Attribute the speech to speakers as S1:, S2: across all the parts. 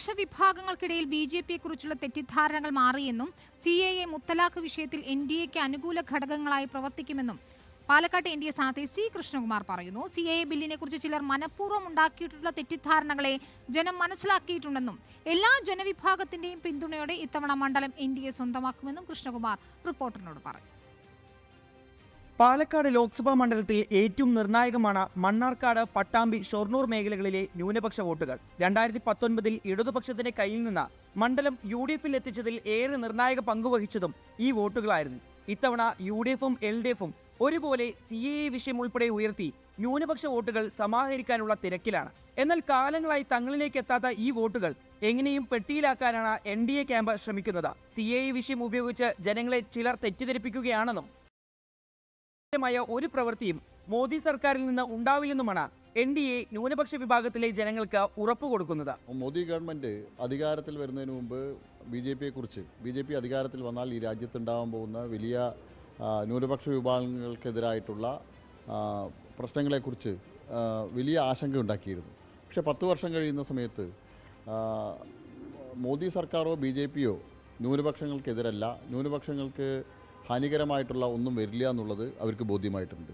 S1: ന്യൂനപക്ഷ വിഭാഗങ്ങൾക്കിടയിൽ BJP-യെക്കുറിച്ചുള്ള തെറ്റിദ്ധാരണകൾ മാറിയെന്നും CAA മുത്തലാഖ് വിഷയത്തിൽ NDAക്ക് അനുകൂല ഘടകങ്ങളായി പ്രവർത്തിക്കുമെന്നും പാലക്കാട് NDA സ്ഥാനാർത്ഥി C. കൃഷ്ണകുമാർ പറയുന്നു. CAA ബില്ലിനെക്കുറിച്ച് ചിലർ മനഃപൂർവ്വം ഉണ്ടാക്കിയിട്ടുള്ള തെറ്റിദ്ധാരണകളെ ജനം മനസ്സിലാക്കിയിട്ടുണ്ടെന്നും എല്ലാ ജനവിഭാഗത്തിന്റെയും പിന്തുണയോടെ ഇത്തവണ മണ്ഡലം NDA സ്വന്തമാക്കുമെന്നും കൃഷ്ണകുമാർ റിപ്പോർട്ടറിനോട് പറഞ്ഞു.
S2: പാലക്കാട് ലോക്സഭാ മണ്ഡലത്തിൽ ഏറ്റവും നിർണായകമാണ് മണ്ണാർക്കാട്, പട്ടാമ്പി, ഷൊർണൂർ മേഖലകളിലെ ന്യൂനപക്ഷ വോട്ടുകൾ. 2019 ഇടതുപക്ഷത്തിന്റെ കയ്യിൽ നിന്ന് മണ്ഡലം UDF-ൽ എത്തിച്ചതിൽ ഏറെ നിർണായക പങ്കുവഹിച്ചതും ഈ വോട്ടുകളായിരുന്നു. ഇത്തവണ UDF-ഉം LDF-ഉം ഒരുപോലെ CAA വിഷയം ഉൾപ്പെടെ ഉയർത്തി ന്യൂനപക്ഷ വോട്ടുകൾ സമാഹരിക്കാനുള്ള തിരക്കിലാണ്. എന്നാൽ കാലങ്ങളായി തങ്ങളിലേക്ക് എത്താത്ത ഈ വോട്ടുകൾ എങ്ങനെയും പെട്ടിയിലാക്കാനാണ് NDA ക്യാമ്പ് ശ്രമിക്കുന്നത്. CAA വിഷയം ഉപയോഗിച്ച് ജനങ്ങളെ ചിലർ തെറ്റിദ്ധരിപ്പിക്കുകയാണെന്നും ഒരു പ്രവൃത്തിയും മോദി സർക്കാരിൽ നിന്ന് ഉണ്ടാവില്ലെന്നുമാണ് NDA ന്യൂനപക്ഷ വിഭാഗത്തിലെ ജനങ്ങൾക്ക് ഉറപ്പു കൊടുക്കുന്നത്.
S3: മോദി ഗവൺമെൻറ് അധികാരത്തിൽ വരുന്നതിന് മുമ്പ് BJP അധികാരത്തിൽ വന്നാൽ ഈ രാജ്യത്തുണ്ടാകാൻ പോകുന്ന വലിയ ന്യൂനപക്ഷ വിഭാഗങ്ങൾക്കെതിരായിട്ടുള്ള പ്രശ്നങ്ങളെക്കുറിച്ച് വലിയ ആശങ്ക ഉണ്ടാക്കിയിരുന്നു. പക്ഷേ 10 വർഷം കഴിയുന്ന സമയത്ത് മോദി സർക്കാരോ BJP-യോ ന്യൂനപക്ഷങ്ങൾക്കെതിരല്ല, ന്യൂനപക്ഷങ്ങൾക്ക് ഹാനികരമായിട്ടുള്ള ഒന്നും വരില്ല എന്നുള്ളത് അവർക്ക് ബോധ്യമായിട്ടുണ്ട്.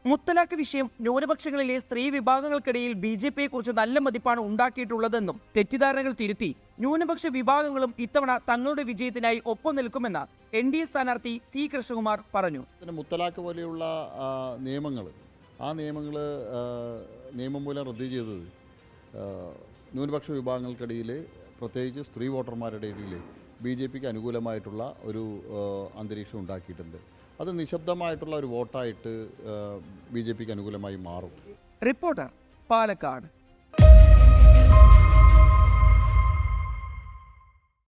S2: മുത്തലാഖ് വിഷയം ന്യൂനപക്ഷങ്ങളിലെ സ്ത്രീ വിഭാഗങ്ങൾക്കിടയിൽ BJP-യെക്കുറിച്ച് നല്ല മതിപ്പാണ് ഉണ്ടാക്കിയിട്ടുള്ളതെന്നും തെറ്റിദ്ധാരണകൾ തിരുത്തി ന്യൂനപക്ഷ വിഭാഗങ്ങളും ഇത്തവണ തങ്ങളുടെ വിജയത്തിനായി ഒപ്പം നിൽക്കുമെന്ന് NDA സ്ഥാനാർത്ഥി C. കൃഷ്ണകുമാർ പറഞ്ഞു.
S3: മുത്തലാഖ് പോലെയുള്ള നിയമങ്ങൾ നിയമം മൂലം റദ്ദു ചെയ്തത് ന്യൂനപക്ഷ വിഭാഗങ്ങൾക്കിടയിൽ പ്രത്യേകിച്ച് സ്ത്രീ വോട്ടർമാരുടെ ഇടയിൽ BJP-ക്ക് അനുകൂലമായിട്ടുള്ള ഒരു അന്തരീക്ഷം ഉണ്ടാക്കിയിട്ടുണ്ട്. അത് നിശബ്ദമായിട്ടുള്ള ഒരു വോട്ടായിട്ട് BJP-ക്ക് അനുകൂലമായി മാറും.
S2: റിപ്പോർട്ടർ, പാലക്കാട്.